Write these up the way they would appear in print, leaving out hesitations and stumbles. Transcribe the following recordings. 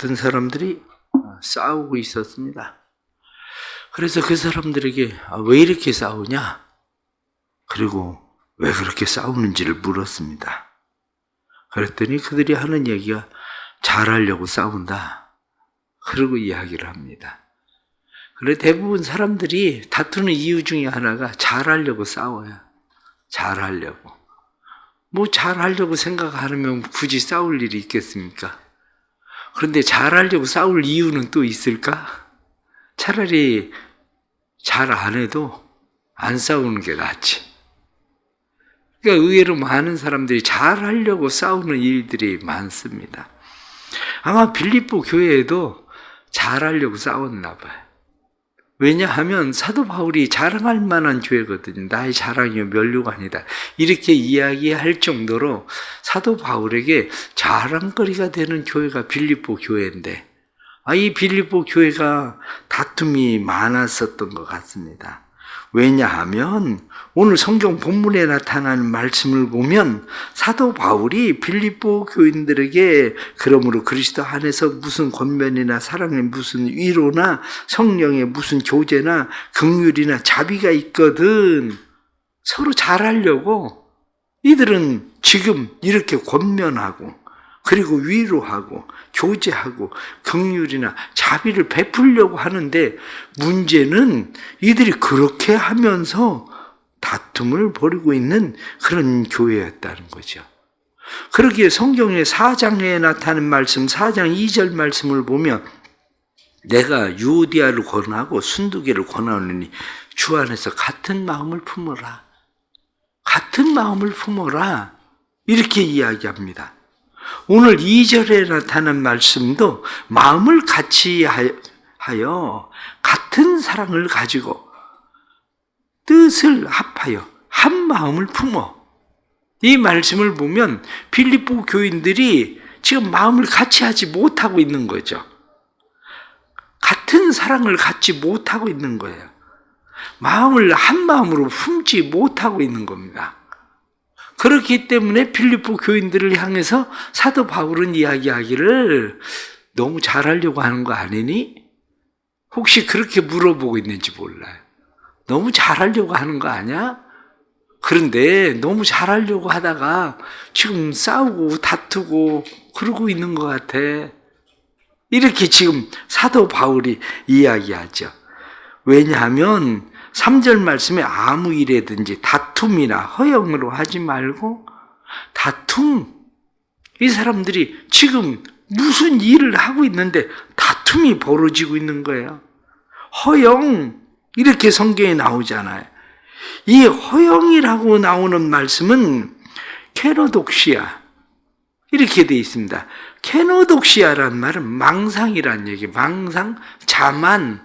같은 사람들이 싸우고 있었습니다. 그래서 그 사람들에게 왜 이렇게 싸우냐? 그리고 왜 그렇게 싸우는지를 물었습니다. 그랬더니 그들이 하는 얘기가 잘하려고 싸운다. 그러고 이야기를 합니다. 그래 대부분 사람들이 다투는 이유 중에 하나가 잘하려고 싸워요. 잘하려고. 뭐 잘하려고 생각하면 굳이 싸울 일이 있겠습니까? 그런데 잘하려고 싸울 이유는 또 있을까? 차라리 잘 안 해도 안 싸우는 게 낫지. 그러니까 의외로 많은 사람들이 잘하려고 싸우는 일들이 많습니다. 아마 빌립보 교회에도 잘하려고 싸웠나 봐요. 왜냐하면 사도 바울이 자랑할 만한 교회거든요. 나의 자랑이요 면류가 아니다. 이렇게 이야기할 정도로 사도 바울에게 자랑거리가 되는 교회가 빌립보 교회인데 이 빌립보 교회가 다툼이 많았었던 것 같습니다. 왜냐하면 오늘 성경 본문에 나타나는 말씀을 보면 사도 바울이 빌립보 교인들에게 그러므로 그리스도 안에서 무슨 권면이나 사랑의 무슨 위로나 성령의 무슨 교제나 긍휼이나 자비가 있거든 서로 잘하려고 이들은 지금 이렇게 권면하고 그리고 위로하고 교제하고 긍휼이나 자비를 베풀려고 하는데 문제는 이들이 그렇게 하면서 다툼을 벌이고 있는 그런 교회였다는 거죠. 그러기에 성경의 4장에 나타나는 말씀 4장 2절 말씀을 보면 내가 유오디아를 권하고 순두개를 권하노니 주 안에서 같은 마음을 품어라. 같은 마음을 품어라. 이렇게 이야기합니다. 오늘 2절에 나타난 말씀도 마음을 같이 하여 같은 사랑을 가지고 뜻을 합하여 한 마음을 품어. 이 말씀을 보면 빌립보 교인들이 지금 마음을 같이 하지 못하고 있는 거죠. 같은 사랑을 갖지 못하고 있는 거예요. 마음을 한 마음으로 품지 못하고 있는 겁니다. 그렇기 때문에 빌립보 교인들을 향해서 사도 바울은 이야기하기를 너무 잘하려고 하는 거 아니니? 혹시 그렇게 물어보고 있는지 몰라요. 너무 잘하려고 하는 거 아니야? 그런데 너무 잘하려고 하다가 지금 싸우고 다투고 그러고 있는 것 같아. 이렇게 지금 사도 바울이 이야기하죠. 왜냐하면 3절 말씀에 아무 일에든지 다툼이나 허영으로 하지 말고 다툼. 이 사람들이 지금 무슨 일을 하고 있는데 다툼이 벌어지고 있는 거예요. 허영. 이렇게 성경에 나오잖아요. 이 허영이라고 나오는 말씀은 케노독시아. 이렇게 되어 있습니다. 케노독시아란 말은 망상이란 얘기. 망상, 자만.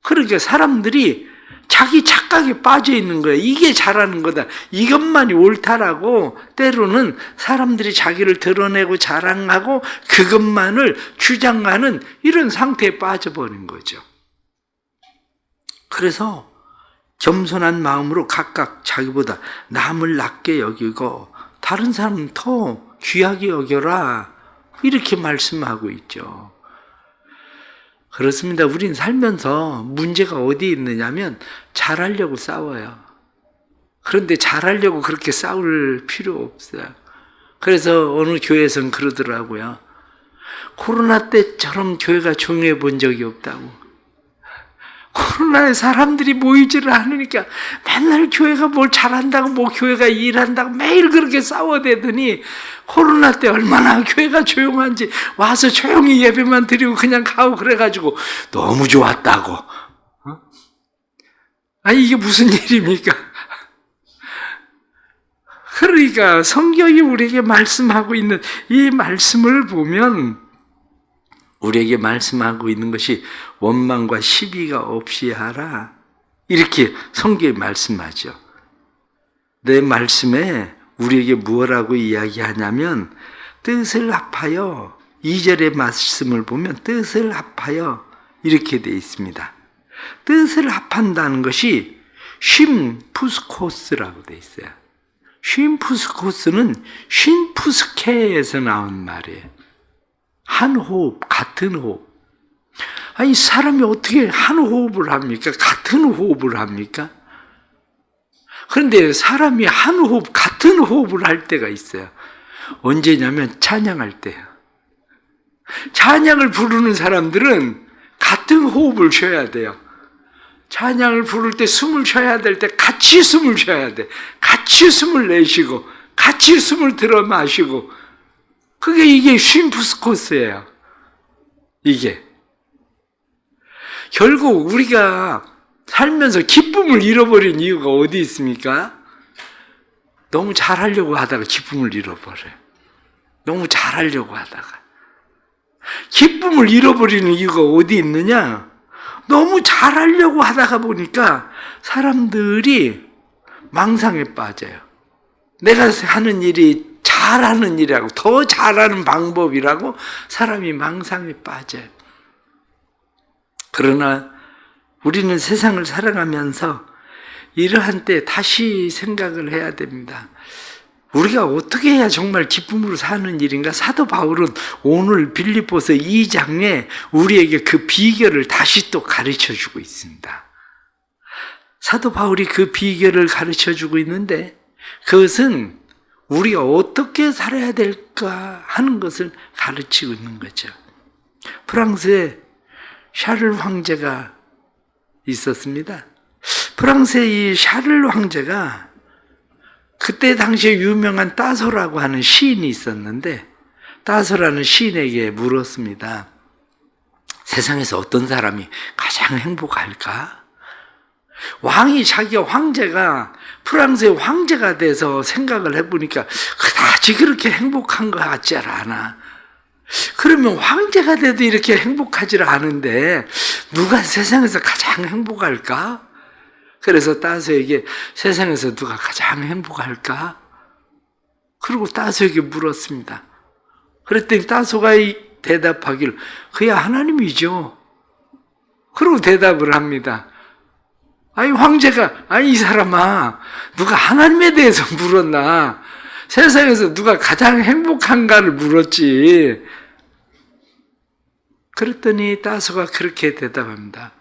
그러니까 사람들이 자기 착각에 빠져 있는 거예요. 이게 잘하는 거다. 이것만이 옳다라고 때로는 사람들이 자기를 드러내고 자랑하고 그것만을 주장하는 이런 상태에 빠져버린 거죠. 그래서 겸손한 마음으로 각각 자기보다 남을 낮게 여기고 다른 사람은 더 귀하게 여겨라. 이렇게 말씀하고 있죠. 그렇습니다. 우린 살면서 문제가 어디에 있느냐면 잘하려고 싸워요. 그런데 잘하려고 그렇게 싸울 필요 없어요. 그래서 어느 교회에서는 그러더라고요. 코로나 때처럼 교회가 조용해 본 적이 없다고. 코로나에 사람들이 모이지를 않으니까 맨날 교회가 뭘 잘한다고 뭐 교회가 일한다고 매일 그렇게 싸워대더니 코로나 때 얼마나 교회가 조용한지 와서 조용히 예배만 드리고 그냥 가고 그래가지고 너무 좋았다고. 이게 무슨 일입니까? 그러니까 성경이 우리에게 말씀하고 있는 이 말씀을 보면 우리에게 말씀하고 있는 것이 원망과 시비가 없이 하라. 이렇게 성경이 말씀하죠. 내 말씀에 우리에게 무엇라고 이야기하냐면 뜻을 합하여 2절의 말씀을 보면 뜻을 합하여 이렇게 되어 있습니다. 뜻을 합한다는 것이 쉼푸스코스라고 되어 있어요. 쉼푸스코스는 쉼푸스케에서 나온 말이에요. 한 호흡, 같은 호흡. 아니, 사람이 어떻게 한 호흡을 합니까? 같은 호흡을 합니까? 그런데 사람이 한 호흡, 같은 호흡을 할 때가 있어요. 언제냐면 찬양할 때요. 찬양을 부르는 사람들은 같은 호흡을 쉬어야 돼요. 찬양을 부를 때 숨을 쉬어야 될 때 같이 숨을 쉬어야 돼. 같이 숨을 내쉬고 같이 숨을 들어 마시고, 이게 쉼프스코스예요. 이게 결국 우리가 살면서 기쁨을 잃어버린 이유가 어디 있습니까? 너무 잘하려고 하다가 기쁨을 잃어버려요. 너무 잘하려고 하다가. 기쁨을 잃어버리는 이유가 어디 있느냐? 너무 잘하려고 하다가 보니까 사람들이 망상에 빠져요. 내가 하는 일이 잘하는 일이라고, 더 잘하는 방법이라고 사람이 망상에 빠져요. 그러나 우리는 세상을 살아가면서 이러한 때 다시 생각을 해야 됩니다. 우리가 어떻게 해야 정말 기쁨으로 사는 일인가? 사도 바울은 오늘 빌립보서 2장에 우리에게 그 비결을 다시 또 가르쳐주고 있습니다. 사도 바울이 그 비결을 가르쳐주고 있는데, 그것은 우리가 어떻게 살아야 될까 하는 것을 가르치고 있는 거죠. 프랑스에 샤를 황제가 있었습니다. 프랑스의 이 샤를 황제가 그때 당시에 유명한 따소라고 하는 시인이 있었는데, 따소라는 시인에게 물었습니다. 세상에서 어떤 사람이 가장 행복할까? 왕이, 자기가 황제가 프랑스의 황제가 돼서 생각을 해보니까 그다지 그렇게 행복한 것 같지 않아. 그러면 황제가 돼도 이렇게 행복하지 않은데 누가 세상에서 가장 행복할까? 그래서 따소에게 세상에서 누가 가장 행복할까? 그리고 따소에게 물었습니다. 그랬더니 따소가 대답하기를, 그야 하나님이죠. 그리고 대답을 합니다. 아니, 황제가, 아니, 이 사람아, 누가 하나님에 대해서 물었나? 세상에서 누가 가장 행복한가를 물었지. 그랬더니 따소가 그렇게 대답합니다.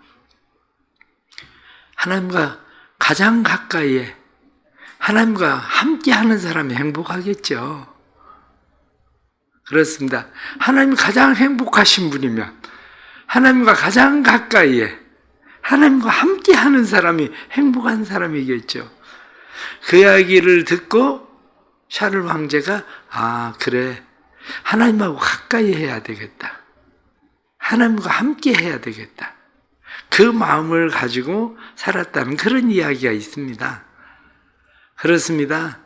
하나님과 가장 가까이에 하나님과 함께 하는 사람이 행복하겠죠. 그렇습니다. 하나님이 가장 행복하신 분이면 하나님과 가장 가까이에 하나님과 함께 하는 사람이 행복한 사람이겠죠. 그 이야기를 듣고 샤를 황제가, 아, 그래, 하나님하고 가까이 해야 되겠다. 하나님과 함께 해야 되겠다. 그 마음을 가지고 살았다는 그런 이야기가 있습니다. 그렇습니다.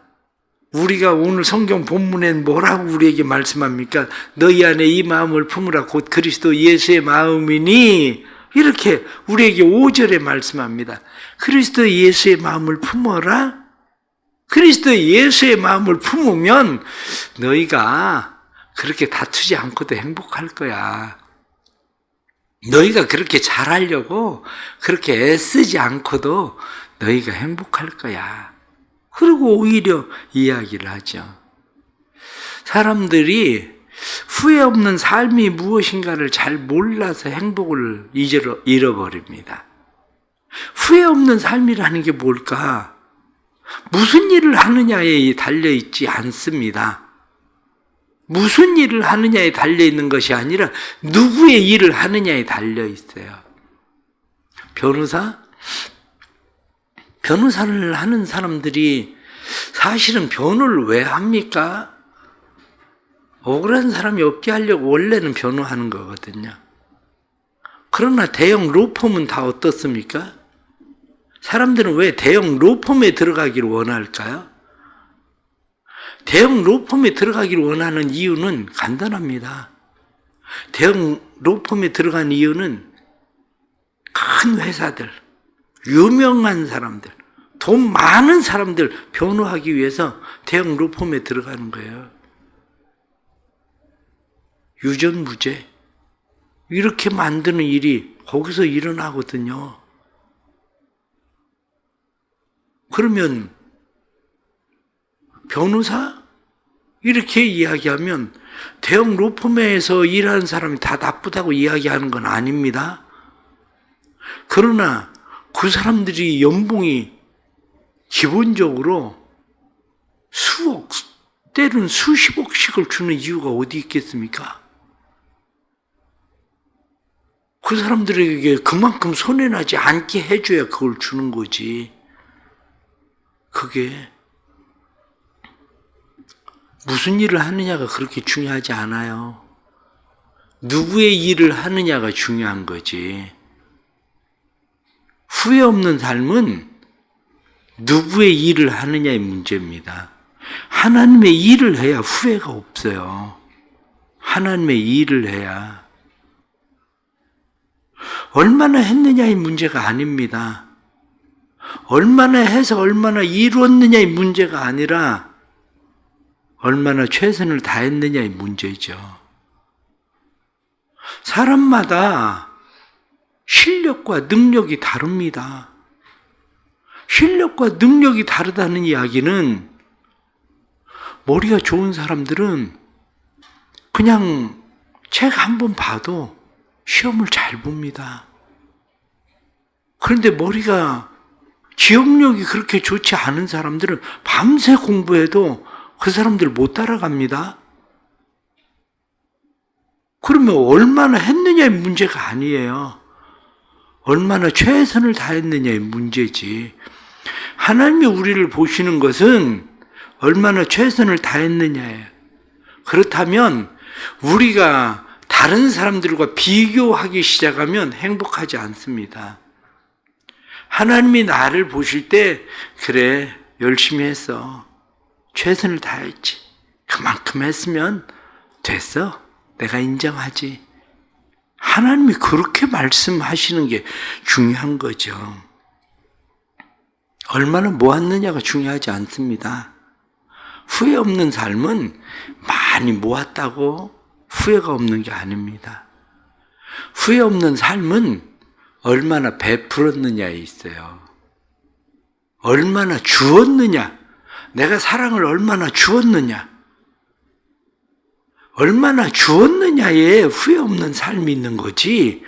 우리가 오늘 성경 본문엔 뭐라고 우리에게 말씀합니까? 너희 안에 이 마음을 품으라 곧 그리스도 예수의 마음이니, 이렇게 우리에게 5절에 말씀합니다. 그리스도 예수의 마음을 품어라. 그리스도 예수의 마음을 품으면 너희가 그렇게 다투지 않고도 행복할 거야. 너희가 그렇게 잘하려고 그렇게 애쓰지 않고도 너희가 행복할 거야. 그리고 오히려 이야기를 하죠. 사람들이 후회 없는 삶이 무엇인가를 잘 몰라서 행복을 잃어버립니다. 후회 없는 삶이라는 게 뭘까? 무슨 일을 하느냐에 달려있지 않습니다. 무슨 일을 하느냐에 달려있는 것이 아니라 누구의 일을 하느냐에 달려있어요. 변호사를 하는 사람들이 사실은 변호를 왜 합니까? 억울한 사람이 없게 하려고 원래는 변호하는 거거든요. 그러나 대형 로펌은 다 어떻습니까? 사람들은 왜 대형 로펌에 들어가기를 원할까요? 대형 로펌에 들어가기를 원하는 이유는 간단합니다. 대형 로펌에 들어간 이유는 큰 회사들, 유명한 사람들, 돈 많은 사람들 변호하기 위해서 대형 로펌에 들어가는 거예요. 유전무죄, 이렇게 만드는 일이 거기서 일어나거든요. 그러면 변호사? 이렇게 이야기하면 대형 로펌에서 일하는 사람이 다 나쁘다고 이야기하는 건 아닙니다. 그러나 그 사람들이 연봉이 기본적으로 수억, 때로는 수십억씩을 주는 이유가 어디 있겠습니까? 그 사람들에게 그만큼 손해나지 않게 해줘야 그걸 주는 거지. 그게 무슨 일을 하느냐가 그렇게 중요하지 않아요. 누구의 일을 하느냐가 중요한 거지. 후회 없는 삶은 누구의 일을 하느냐의 문제입니다. 하나님의 일을 해야 후회가 없어요. 하나님의 일을 해야. 얼마나 했느냐의 문제가 아닙니다. 얼마나 해서 얼마나 이루었느냐의 문제가 아니라 얼마나 최선을 다했느냐의 문제죠. 사람마다 실력과 능력이 다릅니다. 실력과 능력이 다르다는 이야기는 머리가 좋은 사람들은 그냥 책 한 번 봐도 시험을 잘 봅니다. 그런데 머리가 기억력이 그렇게 좋지 않은 사람들은 밤새 공부해도 그 사람들 못 따라갑니다. 그러면 얼마나 했느냐의 문제가 아니에요. 얼마나 최선을 다했느냐의 문제지. 하나님이 우리를 보시는 것은 얼마나 최선을 다했느냐예요. 그렇다면 우리가 다른 사람들과 비교하기 시작하면 행복하지 않습니다. 하나님이 나를 보실 때 그래 열심히 했어. 최선을 다했지. 그만큼 했으면 됐어. 내가 인정하지. 하나님이 그렇게 말씀하시는 게 중요한 거죠. 얼마나 모았느냐가 중요하지 않습니다. 후회 없는 삶은 많이 모았다고 후회가 없는 게 아닙니다. 후회 없는 삶은 얼마나 베풀었느냐에 있어요. 얼마나 주었느냐. 내가 사랑을 얼마나 주었느냐. 얼마나 주었느냐에 후회 없는 삶이 있는 거지.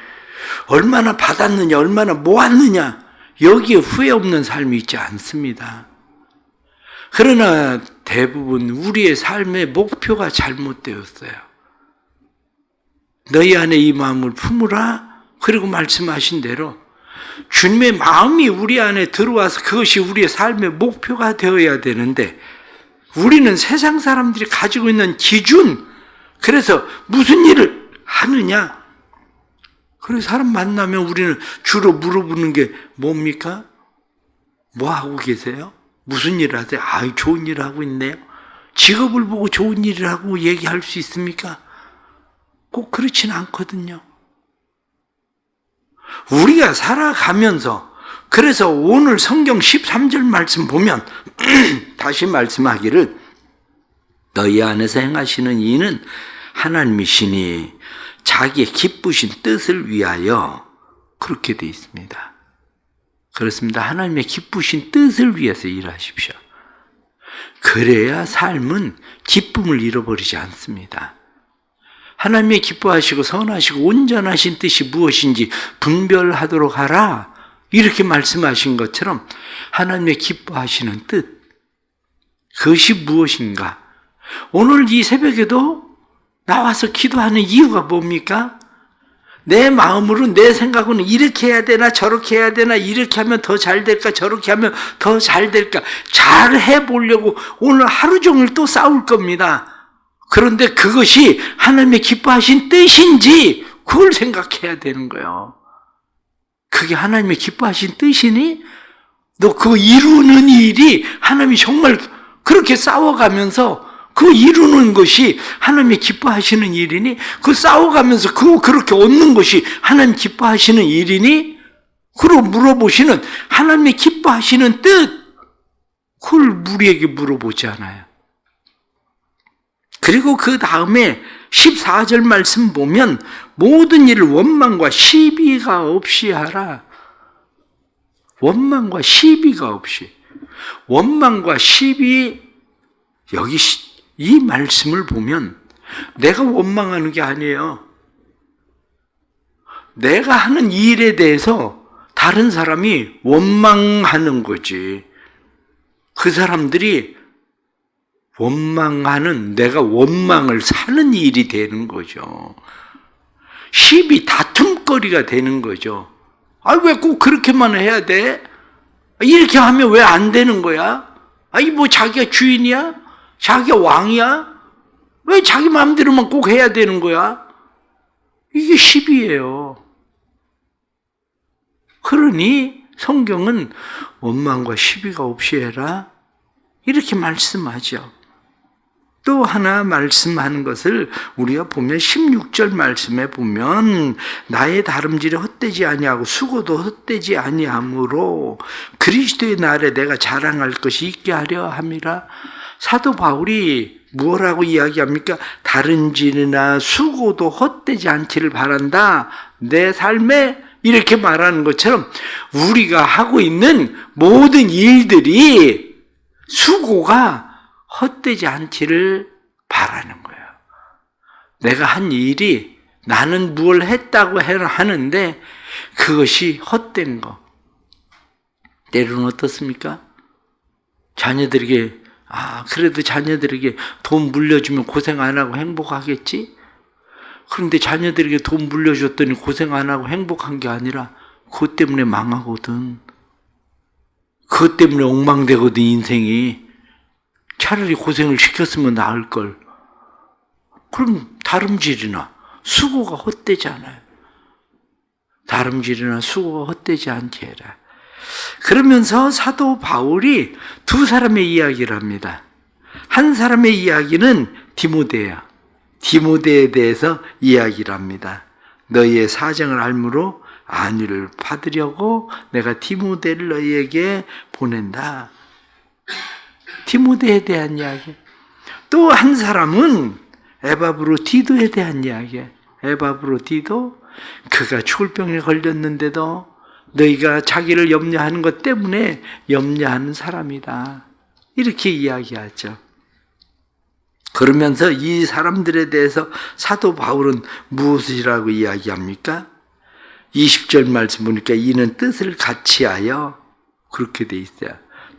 얼마나 받았느냐, 얼마나 모았느냐. 여기에 후회 없는 삶이 있지 않습니다. 그러나 대부분 우리의 삶의 목표가 잘못되었어요. 너희 안에 이 마음을 품으라. 그리고 말씀하신 대로 주님의 마음이 우리 안에 들어와서 그것이 우리의 삶의 목표가 되어야 되는데 우리는 세상 사람들이 가지고 있는 기준, 그래서 무슨 일을 하느냐? 그래서 사람 만나면 우리는 주로 물어보는 게 뭡니까? 뭐 하고 계세요? 무슨 일을 하세요? 아, 좋은 일을 하고 있네요. 직업을 보고 좋은 일을 하고 얘기할 수 있습니까? 꼭 그렇진 않거든요. 우리가 살아가면서, 그래서 오늘 성경 13절 말씀 보면 다시 말씀하기를 너희 안에서 행하시는 이는 하나님이시니 자기의 기쁘신 뜻을 위하여, 그렇게 되어 있습니다. 그렇습니다. 하나님의 기쁘신 뜻을 위해서 일하십시오. 그래야 삶은 기쁨을 잃어버리지 않습니다. 하나님의 기뻐하시고 선하시고 온전하신 뜻이 무엇인지 분별하도록 하라, 이렇게 말씀하신 것처럼 하나님의 기뻐하시는 뜻, 그것이 무엇인가? 오늘 이 새벽에도 나와서 기도하는 이유가 뭡니까? 내 마음으로, 내 생각으로는 이렇게 해야 되나 저렇게 해야 되나, 이렇게 하면 더 잘 될까 저렇게 하면 더 잘 될까, 잘 해보려고 오늘 하루 종일 또 싸울 겁니다. 그런데 그것이 하나님의 기뻐하신 뜻인지 그걸 생각해야 되는 거예요. 그게 하나님의 기뻐하신 뜻이니? 너 그거 이루는 일이 하나님이 정말 그렇게 싸워가면서 그 이루는 것이 하나님이 기뻐하시는 일이니? 그 싸워가면서 그거 그렇게 얻는 것이 하나님 기뻐하시는 일이니? 그걸 물어보시는 하나님이 기뻐하시는 뜻, 그걸 우리에게 물어보지 않아요. 그리고 그 다음에 14절 말씀 보면 모든 일을 원망과 시비가 없이 하라. 원망과 시비가 없이. 원망과 시비, 여기 이 말씀을 보면 내가 원망하는 게 아니에요. 내가 하는 일에 대해서 다른 사람이 원망하는 거지. 그 사람들이 원망하는, 내가 원망을 사는 일이 되는 거죠. 시비 다툼거리가 되는 거죠. 아, 왜 꼭 그렇게만 해야 돼? 이렇게 하면 왜 안 되는 거야? 아니, 뭐 자기가 주인이야? 자기가 왕이야? 왜 자기 마음대로만 꼭 해야 되는 거야? 이게 시비예요. 그러니 성경은 원망과 시비가 없이 해라, 이렇게 말씀하죠. 또 하나 말씀하는 것을 우리가 보면 16절 말씀에 보면 나의 다름질이 헛되지 아니하고 수고도 헛되지 아니하므로 그리스도의 날에 내가 자랑할 것이 있게 하려 함이라. 사도 바울이 무엇라고 이야기합니까? 다름질이나 수고도 헛되지 않기를 바란다. 내 삶에 이렇게 말하는 것처럼 우리가 하고 있는 모든 일들이 수고가 헛되지 않기를 바라는 거예요. 내가 한 일이 나는 무엇을 했다고 하는데 그것이 헛된 거. 때로는 어떻습니까? 자녀들에게 그래도 자녀들에게 돈 물려주면 고생 안 하고 행복하겠지? 그런데 자녀들에게 돈 물려줬더니 고생 안 하고 행복한 게 아니라 그것 때문에 망하거든. 그것 때문에 엉망되거든, 인생이. 차라리 고생을 시켰으면 나을걸. 그럼 다름질이나 수고가 헛되잖아요. 다름질이나 수고가 헛되지 않게 해라. 그러면서 사도 바울이 두 사람의 이야기를 합니다. 한 사람의 이야기는 디모데야. 디모데에 대해서 이야기를 합니다. 너희의 사정을 알므로 안위를 받으려고 내가 디모데를 너희에게 보낸다. 디모데에 대한 이야기. 또 한 사람은 에바브로디도에 대한 이야기. 에바브로디도, 그가 죽을 병에 걸렸는데도 너희가 자기를 염려하는 것 때문에 염려하는 사람이다. 이렇게 이야기하죠. 그러면서 이 사람들에 대해서 사도 바울은 무엇이라고 이야기합니까? 20절 말씀 보니까 이는 뜻을 같이하여, 그렇게 돼 있어요.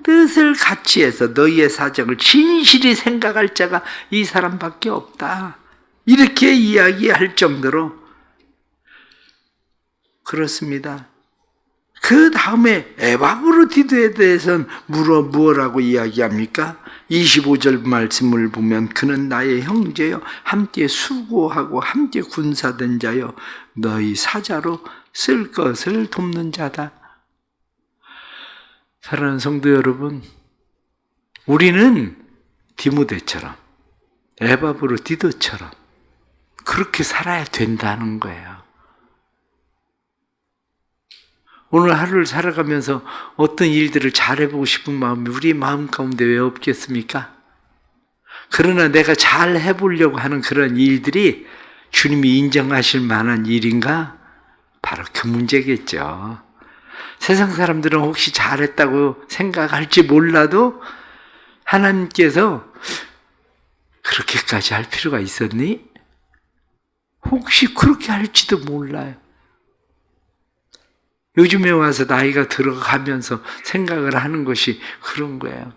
뜻을 같이해서 너희의 사정을 진실히 생각할 자가 이 사람밖에 없다. 이렇게 이야기할 정도로 그렇습니다. 그 다음에 에바브로디도에 대해서는 무엇라고 이야기합니까? 25절 말씀을 보면 그는 나의 형제여 함께 수고하고 함께 군사된 자여 너희 사자로 쓸 것을 돕는 자다. 사랑하는 성도 여러분, 우리는 디모데처럼 에바브로디도처럼 그렇게 살아야 된다는 거예요. 오늘 하루를 살아가면서 어떤 일들을 잘해보고 싶은 마음이 우리 마음 가운데 왜 없겠습니까? 그러나 내가 잘 해보려고 하는 그런 일들이 주님이 인정하실 만한 일인가? 바로 그 문제겠죠. 세상 사람들은 혹시 잘했다고 생각할지 몰라도 하나님께서 그렇게까지 할 필요가 있었니? 혹시 그렇게 할지도 몰라요. 요즘에 와서 나이가 들어가면서 생각을 하는 것이 그런 거예요.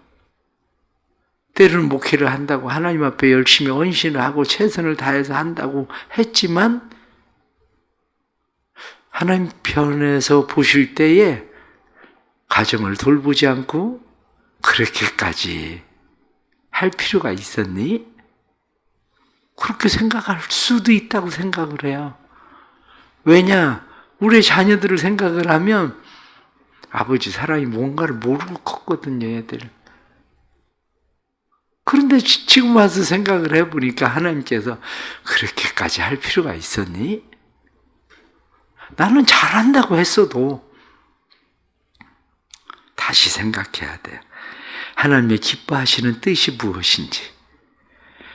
때로는 목회를 한다고 하나님 앞에 열심히 헌신을 하고 최선을 다해서 한다고 했지만 하나님 편에서 보실 때에 가정을 돌보지 않고 그렇게까지 할 필요가 있었니? 그렇게 생각할 수도 있다고 생각을 해요. 왜냐? 우리 자녀들을 생각을 하면 아버지 사람이 뭔가를 모르고 컸거든요, 애들. 그런데 지금 와서 생각을 해보니까 하나님께서 그렇게까지 할 필요가 있었니? 나는 잘한다고 했어도 다시 생각해야 돼요. 하나님의 기뻐하시는 뜻이 무엇인지,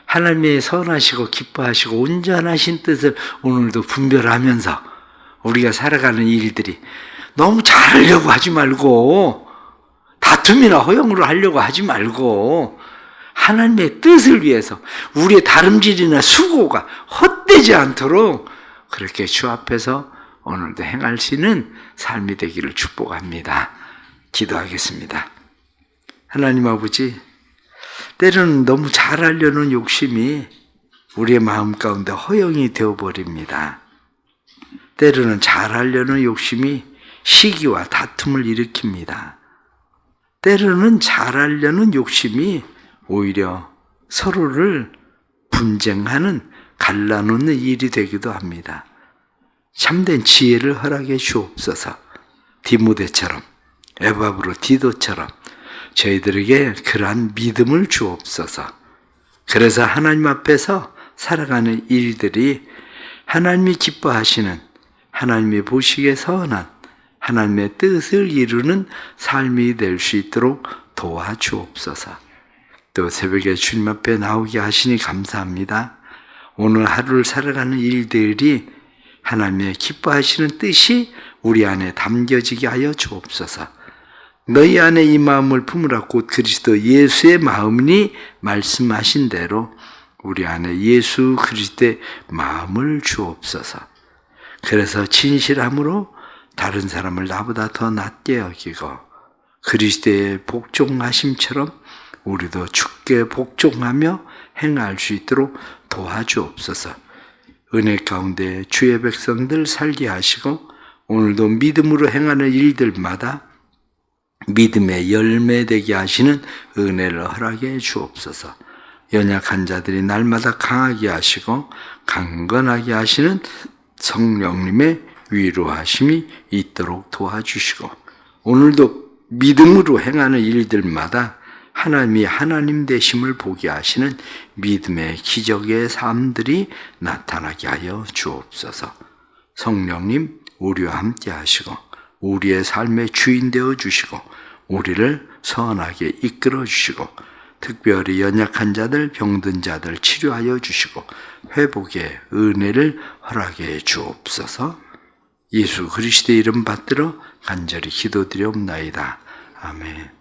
하나님의 선하시고 기뻐하시고 온전하신 뜻을 오늘도 분별하면서 우리가 살아가는 일들이 너무 잘하려고 하지 말고 다툼이나 허용으로 하려고 하지 말고 하나님의 뜻을 위해서 우리의 다름질이나 수고가 헛되지 않도록 그렇게 주 앞에서 오늘도 행할 수 있는 삶이 되기를 축복합니다. 기도하겠습니다. 하나님 아버지, 때로는 너무 잘하려는 욕심이 우리의 마음 가운데 허영이 되어버립니다. 때로는 잘하려는 욕심이 시기와 다툼을 일으킵니다. 때로는 잘하려는 욕심이 오히려 서로를 분쟁하는 갈라놓는 일이 되기도 합니다. 참된 지혜를 허락해 주옵소서. 디모데처럼, 에바브로 디도처럼 저희들에게 그러한 믿음을 주옵소서. 그래서 하나님 앞에서 살아가는 일들이 하나님이 기뻐하시는, 하나님이 보시기에 선한 하나님의 뜻을 이루는 삶이 될 수 있도록 도와주옵소서. 또 새벽에 주님 앞에 나오게 하시니 감사합니다. 오늘 하루를 살아가는 일들이 하나님의 기뻐하시는 뜻이 우리 안에 담겨지게 하여 주옵소서. 너희 안에 이 마음을 품으라 곧 그리스도 예수의 마음이니 말씀하신 대로 우리 안에 예수 그리스도의 마음을 주옵소서. 그래서 진실함으로 다른 사람을 나보다 더 낮게 여기고 그리스도의 복종하심처럼 우리도 주께 복종하며 행할 수 있도록 도와주옵소서. 은혜 가운데 주의 백성들 살게 하시고 오늘도 믿음으로 행하는 일들마다 믿음의 열매 되게 하시는 은혜를 허락해 주옵소서. 연약한 자들이 날마다 강하게 하시고 강건하게 하시는 성령님의 위로하심이 있도록 도와주시고 오늘도 믿음으로 행하는 일들마다 하나님이 하나님 되심을 보게 하시는 믿음의 기적의 삶들이 나타나게 하여 주옵소서. 성령님 우리와 함께 하시고 우리의 삶의 주인 되어 주시고 우리를 선하게 이끌어 주시고 특별히 연약한 자들, 병든 자들 치료하여 주시고 회복의 은혜를 허락해 주옵소서. 예수 그리스도의 이름 받들어 간절히 기도드리옵나이다. 아멘.